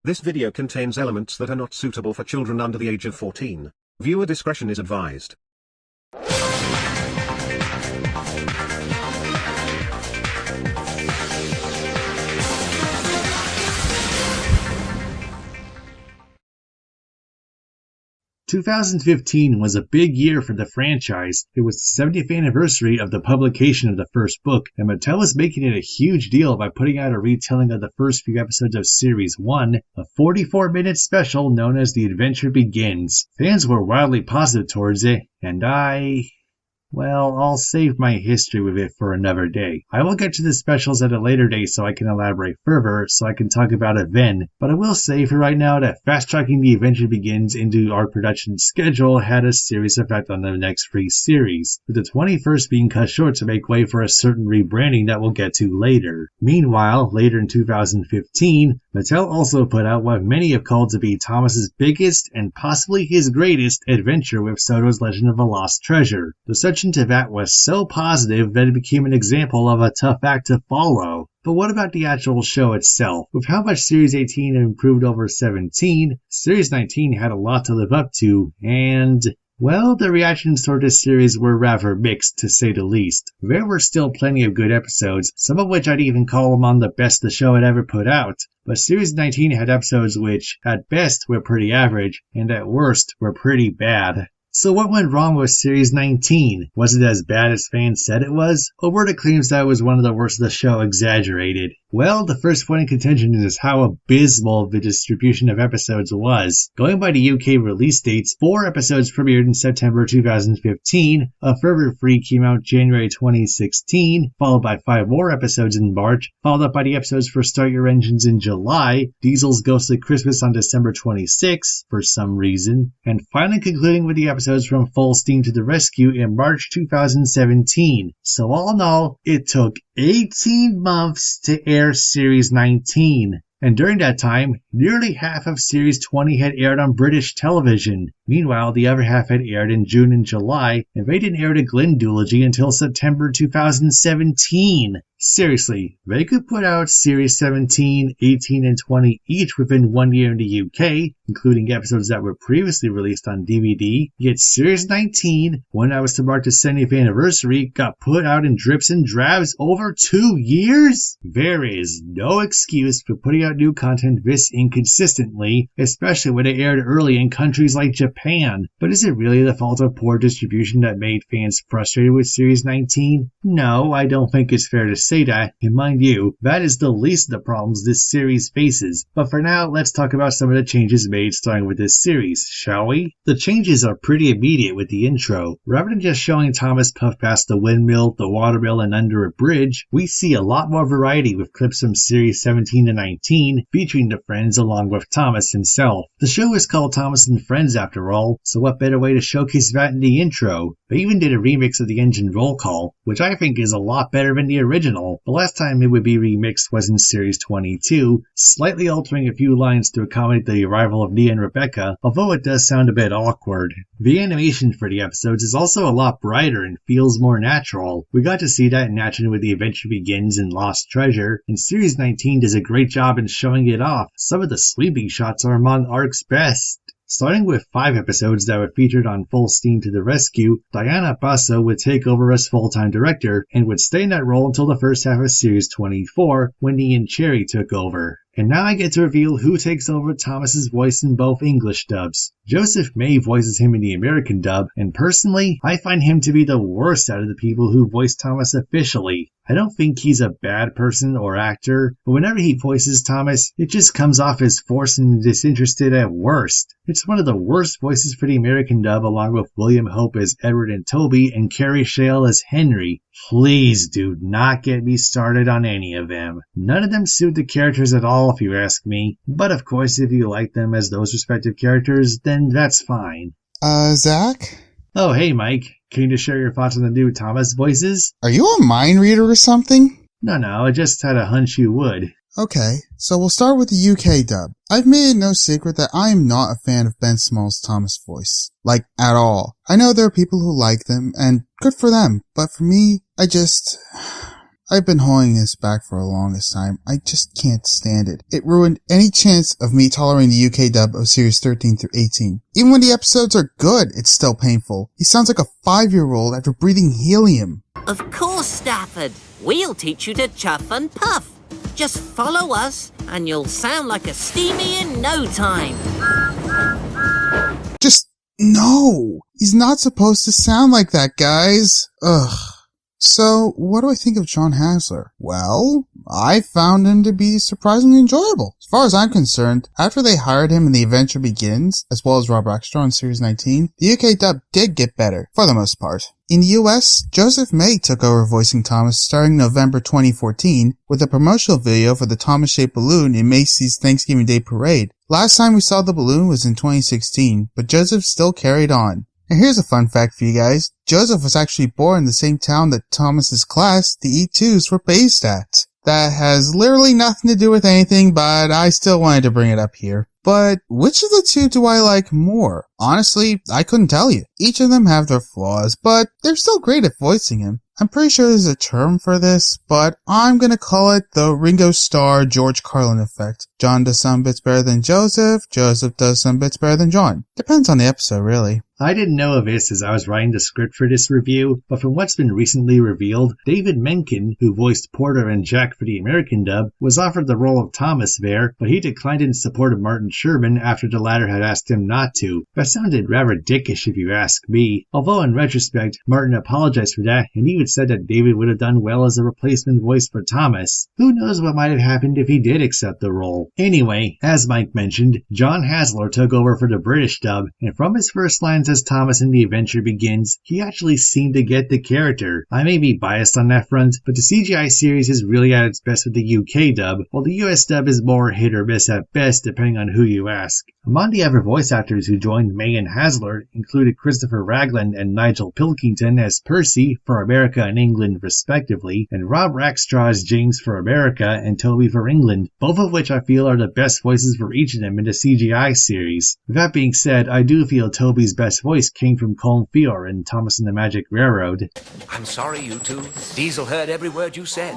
This video contains elements that are not suitable for children under the age of 14. Viewer discretion is advised. 2015 was a big year for the franchise. It was the 70th anniversary of the publication of the first book, and Mattel was making it a huge deal by putting out a retelling of the first few episodes of Series 1, a 44-minute special known as The Adventure Begins. Fans were wildly positive towards it, and I'll save my history with it for another day. I will get to the specials at a later date so I can elaborate further, so I can talk about it then, but I will say for right now that fast-tracking The Adventure Begins into our production schedule had a serious effect on the next 3 series, with the 21st being cut short to make way for a certain rebranding that we'll get to later. Meanwhile, later in 2015, Mattel also put out what many have called to be Thomas's biggest and possibly his greatest adventure with Sodo's Legend of the Lost Treasure. The reception to that was so positive that it became an example of a tough act to follow. But what about the actual show itself? With how much Series 18 had improved over 17, Series 19 had a lot to live up to, and well, the reactions toward this series were rather mixed, to say the least. There were still plenty of good episodes, some of which I'd even call among the best the show had ever put out. But Series 19 had episodes which, at best, were pretty average, and at worst, were pretty bad. So what went wrong with Series 19? Was it as bad as fans said it was? Or were the claims that it was one of the worst of the show exaggerated? Well, the first point in contention is how abysmal the distribution of episodes was. Going by the UK release dates, 4 episodes premiered in September 2015, a further 3 came out January 2016, followed by 5 more episodes in March, followed up by the episodes for Start Your Engines in July, Diesel's Ghostly Christmas on December 26, for some reason, and finally concluding with the episodes from Full Steam to the Rescue in March 2017. So all in all, it took 18 months to air Series 19. And during that time, nearly half of Series 20 had aired on British television. Meanwhile, the other half had aired in June and July, and they didn't air the Glenn duology until September 2017. Seriously, they could put out Series 17, 18, and 20 each within 1 year in the UK, including episodes that were previously released on DVD, yet Series 19, when that was to mark the 70th anniversary, got put out in drips and drabs over 2 years? There is no excuse for putting out new content this inconsistently, especially when it aired early in countries like Japan. But is it really the fault of poor distribution that made fans frustrated with Series 19? No, I don't think it's fair to say that, and mind you, that is the least of the problems this series faces. But for now, let's talk about some of the changes made starting with this series, shall we? The changes are pretty immediate with the intro. Rather than just showing Thomas puff past the windmill, the watermill, and under a bridge, we see a lot more variety with clips from Series 17 to 19 featuring the friends along with Thomas himself. The show is called Thomas and Friends after all, so what better way to showcase that in the intro? They even did a remix of the engine roll call, which I think is a lot better than the original. The last time it would be remixed was in Series 22, slightly altering a few lines to accommodate the arrival of Nia and Rebecca, although it does sound a bit awkward. The animation for the episodes is also a lot brighter and feels more natural. We got to see that in action with The Adventure Begins and Lost Treasure, and Series 19 does a great job in showing it off. Some of the sweeping shots are among ARC's best. Starting with 5 episodes that were featured on Full Steam to the Rescue, Diana Basso would take over as full-time director and would stay in that role until the first half of Series 24 when Ian Cherry took over. And now I get to reveal who takes over Thomas's voice in both English dubs. Joseph May voices him in the American dub, and personally, I find him to be the worst out of the people who voice Thomas officially. I don't think he's a bad person or actor, but whenever he voices Thomas, it just comes off as forced and disinterested at worst. It's one of the worst voices for the American dub, along with William Hope as Edward and Toby and Carrie Shale as Henry. Please do not get me started on any of them. None of them suit the characters at all if you ask me, but of course if you like them as those respective characters, then that's fine. Zach? Oh, hey Mike. Keen to share your thoughts on the new Thomas voices? Are you a mind reader or something? No, I just had a hunch you would. Okay, so we'll start with the UK dub. I've made it no secret that I am not a fan of Ben Small's Thomas voice. Like, at all. I know there are people who like them, and good for them, but for me, I've been holding this back for the longest time. I just can't stand it. It ruined any chance of me tolerating the UK dub of series 13 through 18. Even when the episodes are good, it's still painful. He sounds like a 5-year-old after breathing helium. Of course, Stafford. We'll teach you to chuff and puff. Just follow us, and you'll sound like a steamy in no time. Just, no! He's not supposed to sound like that, guys. Ugh. So, what do I think of John Hassler? Well, I found him to be surprisingly enjoyable. As far as I'm concerned, after they hired him in The Adventure Begins, as well as Rob Rackstraw in Series 19, the UK dub did get better, for the most part. In the US, Joseph May took over voicing Thomas starting November 2014 with a promotional video for the Thomas-shaped balloon in Macy's Thanksgiving Day Parade. Last time we saw the balloon was in 2016, but Joseph still carried on. And here's a fun fact for you guys. Joseph was actually born in the same town that Thomas's class, the E2s, were based at. That has literally nothing to do with anything, but I still wanted to bring it up here. But which of the two do I like more? Honestly, I couldn't tell you. Each of them have their flaws, but they're still great at voicing him. I'm pretty sure there's a term for this, but I'm gonna call it the Ringo Starr George Carlin effect. John does some bits better than Joseph, Joseph does some bits better than John. Depends on the episode, really. I didn't know of this as I was writing the script for this review, but from what's been recently revealed, David Menken, who voiced Porter and Jack for the American dub, was offered the role of Thomas there, but he declined in support of Martin Sherman after the latter had asked him not to. That sounded rather dickish if you ask me, although in retrospect, Martin apologized for that and even said that David would have done well as a replacement voice for Thomas. Who knows what might have happened if he did accept the role. Anyway, as Mike mentioned, John Hassler took over for the British dub, and from his first lines as Thomas in The Adventure Begins, he actually seemed to get the character. I may be biased on that front, but the CGI series is really at its best with the UK dub, while the US dub is more hit or miss at best depending on who you ask. Among the other voice actors who joined May and Hassler included Christopher Ragland and Nigel Pilkington as Percy for America and England respectively, and Rob Rackstraw as James for America and Toby for England, both of which I feel are the best voices for each of them in the CGI series. With that being said, I do feel Toby's best voice came from Colm Feore in Thomas and the Magic Railroad. I'm sorry, you two. Diesel heard every word you said.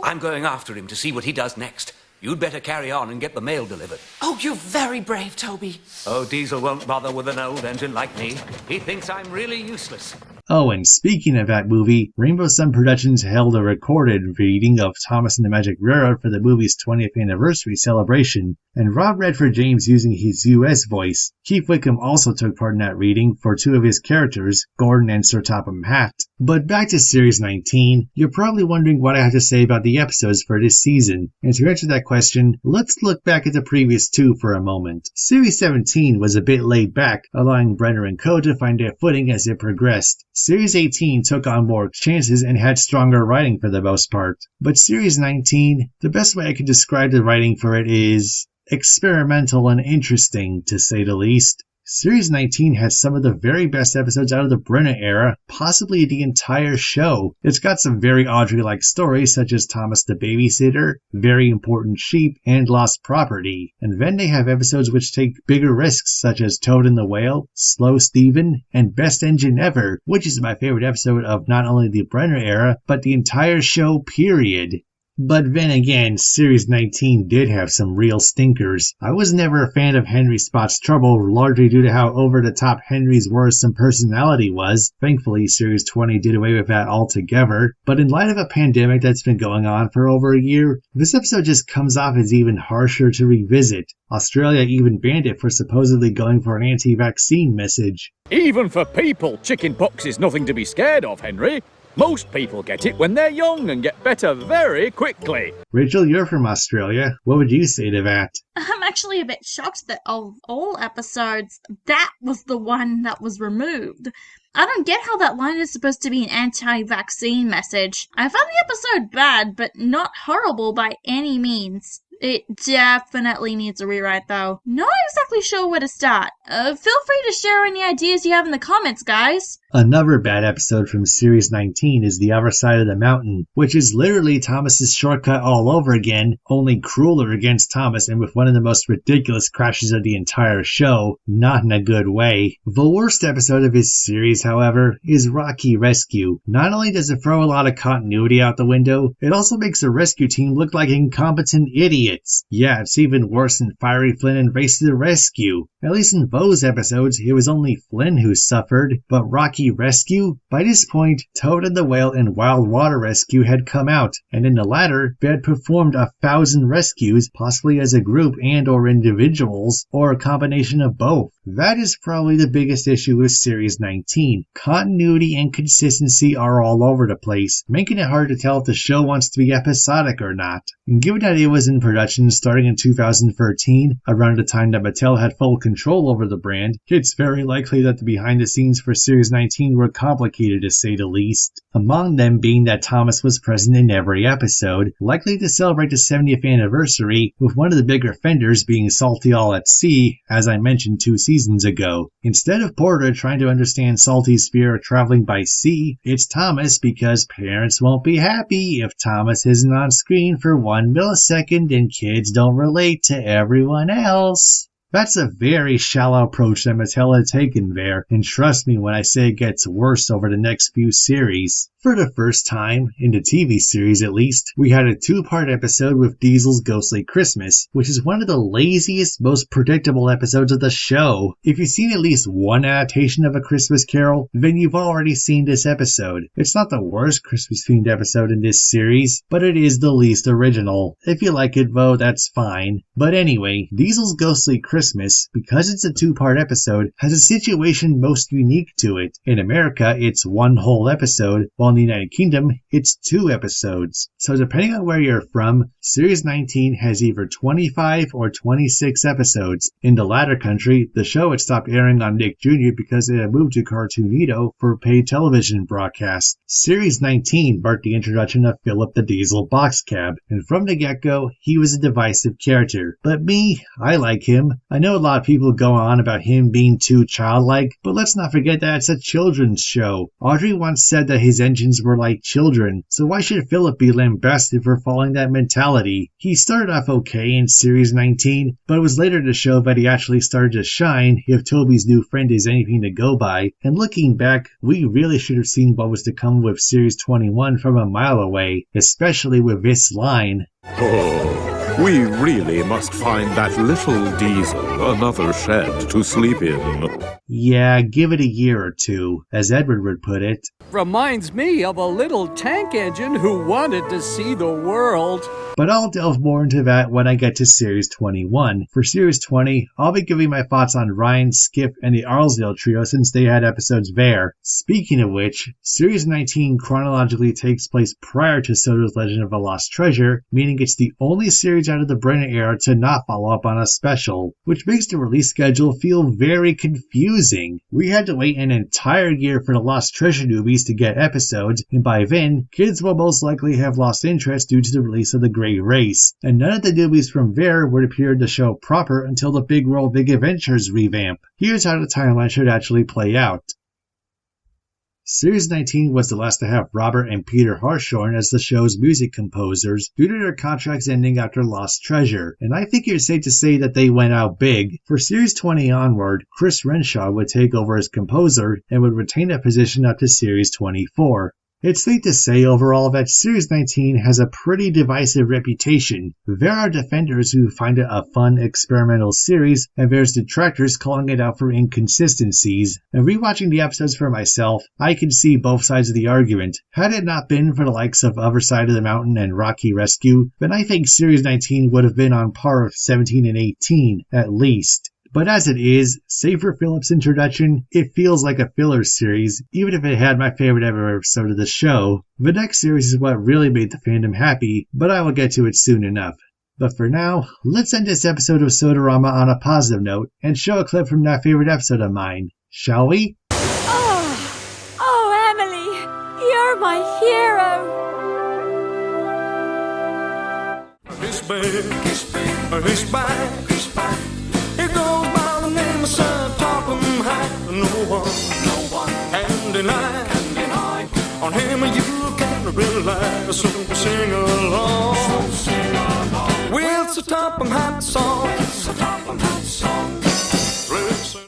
I'm going after him to see what he does next. You'd better carry on and get the mail delivered. Oh, you're very brave, Toby. Oh, Diesel won't bother with an old engine like me. He thinks I'm really useless. Oh, and speaking of that movie, Rainbow Sun Productions held a recorded reading of Thomas and the Magic Railroad for the movie's 20th anniversary celebration, and Rob read for James using his US voice. Keith Wickham also took part in that reading for two of his characters, Gordon and Sir Topham Hatt. But back to Series 19, you're probably wondering what I have to say about the episodes for this season, and to answer that question, let's look back at the previous two for a moment. Series 17 was a bit laid back, allowing Brenner and co to find their footing as it progressed. Series 18 took on more chances and had stronger writing for the most part. But Series 19, the best way I could describe the writing for it is experimental and interesting, to say the least. Series 19 has some of the very best episodes out of the Brenner era, possibly the entire show. It's got some very Audrey-like stories such as Thomas the Babysitter, Very Important Sheep, and Lost Property. And then they have episodes which take bigger risks such as Toad and the Whale, Slow Steven, and Best Engine Ever, which is my favorite episode of not only the Brenner era, but the entire show period. But then again, Series 19 did have some real stinkers. I was never a fan of Henry Spot's Trouble, largely due to how over-the-top Henry's worrisome personality was. Thankfully, Series 20 did away with that altogether. But in light of a pandemic that's been going on for over a year, this episode just comes off as even harsher to revisit. Australia even banned it for supposedly going for an anti-vaccine message. Even for people, chickenpox is nothing to be scared of, Henry. Most people get it when they're young and get better very quickly. Rachel, you're from Australia. What would you say to that? I'm actually a bit shocked that of all episodes, that was the one that was removed. I don't get how that line is supposed to be an anti-vaccine message. I found the episode bad, but not horrible by any means. It definitely needs a rewrite, though. Not exactly sure where to start. Feel free to share any ideas you have in the comments, guys. Another bad episode from Series 19 is The Other Side of the Mountain, which is literally Thomas's shortcut all over again, only crueler against Thomas and with one of the most ridiculous crashes of the entire show, not in a good way. The worst episode of his series, however, is Rocky Rescue. Not only does it throw a lot of continuity out the window, it also makes the rescue team look like incompetent idiots. Yeah, it's even worse than Fiery Flynn and Race to the Rescue. At least in those episodes, it was only Flynn who suffered, but Rocky Rescue? By this point, Toad and the Whale and Wild Water Rescue had come out, and in the latter, they had performed 1,000 rescues, possibly as a group and or individuals, or a combination of both. That is probably the biggest issue with Series 19. Continuity and consistency are all over the place, making it hard to tell if the show wants to be episodic or not. And given that it was in production starting in 2013, around the time that Mattel had full control over the brand, it's very likely that the behind the scenes for Series 19 were complicated to say the least. Among them being that Thomas was present in every episode, likely to celebrate the 70th anniversary, with one of the big offenders being Salty All at Sea, as I mentioned 2 seasons ago. Instead of Porter trying to understand Salty's fear of traveling by sea, it's Thomas because parents won't be happy if Thomas isn't on screen for 1 millisecond and kids don't relate to everyone else. That's a very shallow approach that Mattel had taken there, and trust me when I say it gets worse over the next few series. For the first time, in the TV series at least, we had a 2-part episode with Diesel's Ghostly Christmas, which is one of the laziest, most predictable episodes of the show. If you've seen at least one adaptation of A Christmas Carol, then you've already seen this episode. It's not the worst Christmas-themed episode in this series, but it is the least original. If you like it though, that's fine. But anyway, Diesel's Ghostly Christmas, because it's a 2-part episode, has a situation most unique to it. In America, it's 1 whole episode, while in the United Kingdom, it's 2 episodes. So depending on where you're from, Series 19 has either 25 or 26 episodes. In the latter country, the show had stopped airing on Nick Jr. because it had moved to Cartoonito for paid television broadcast. Series 19 marked the introduction of Philip the Diesel Box Cab, and from the get-go, he was a divisive character. But me, I like him. I know a lot of people go on about him being too childlike, but let's not forget that it's a children's show. Audrey once said that his engines were like children, so why should Philip be lambasted for following that mentality? He started off okay in Series 19, but it was later to show that he actually started to shine if Toby's new friend is anything to go by, and looking back, we really should have seen what was to come with Series 21 from a mile away, especially with this line. Oh, we really must find that little Diesel another shed to sleep in. Yeah, give it a year or 2, as Edward would put it. Reminds me of a little tank engine who wanted to see the world. But I'll delve more into that when I get to Series 21. For Series 20, I'll be giving my thoughts on Ryan, Skip, and the Arlesdale trio since they had episodes there. Speaking of which, Series 19 chronologically takes place prior to Soda's Legend of the Lost Treasure, meaning it's the only series out of the Brenner era to not follow up on a special, which makes the release schedule feel very confusing. We had to wait an entire year for the Lost Treasure newbies to get episodes, and by then, kids will most likely have lost interest due to the release of the Great Race, and none of the newbies from there would appear in the show proper until the Big World Big Adventures revamp. Here's how the timeline should actually play out. Series 19 was the last to have Robert and Peter Harshorn as the show's music composers due to their contracts ending after Lost Treasure, and I think it's safe to say that they went out big. For Series 20 onward, Chris Renshaw would take over as composer and would retain that position up to Series 24. It's safe to say overall that Series 19 has a pretty divisive reputation. There are defenders who find it a fun experimental series, and there's detractors calling it out for inconsistencies. And rewatching the episodes for myself, I can see both sides of the argument. Had it not been for the likes of Other Side of the Mountain and Rocky Rescue, then I think Series 19 would have been on par with 17 and 18, at least. But as it is, save for Philip's introduction, it feels like a filler series, even if it had my favorite ever episode of the show. The next series is what really made the fandom happy, but I will get to it soon enough. But for now, let's end this episode of Sodorama on a positive note, and show a clip from that favorite episode of mine. Shall we? Oh, Emily, you're my hero. This He's back. He goes by the name of Sir Topham Hatt. No one can deny. On him you can rely. So sing along with Sir Topham Hatt song.